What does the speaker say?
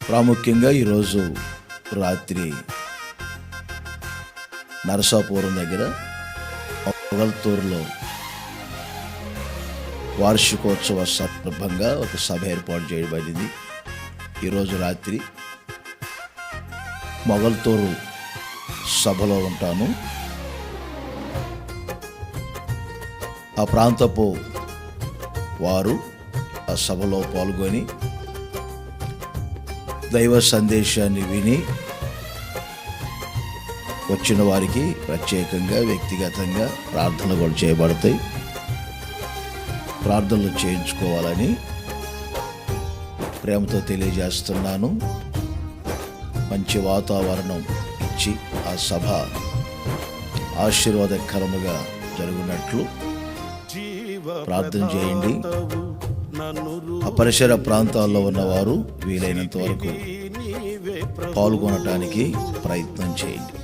ప్రాముఖ్యంగా ఈరోజు రాత్రి నరసాపురం దగ్గర మొగల్తూరులో వార్షికోత్సవ సందర్భంగా ఒక సభ ఏర్పాటు చేయబడింది. ఈరోజు రాత్రి మొగల్తూరు సభలో ఉంటాను. ఆ ప్రాంతపు వారు ఆ సభలో పాల్గొని దైవ సందేశాన్ని విని వచ్చిన వారికి ప్రత్యేకంగా వ్యక్తిగతంగా ప్రార్థనలు కూడా చేయబడతాయి. ప్రార్థనలు చేయించుకోవాలని ప్రేమతో తెలియజేస్తున్నాను. మంచి వాతావరణం ఇచ్చి ఆ సభ ఆశీర్వాదకరముగా జరుగునట్లు ప్రార్థన చేయండి. ఆ పరిసర ప్రాంతాల్లో ఉన్నవారు వీలైనంత వరకు పాల్గొనటానికి ప్రయత్నం చేయండి.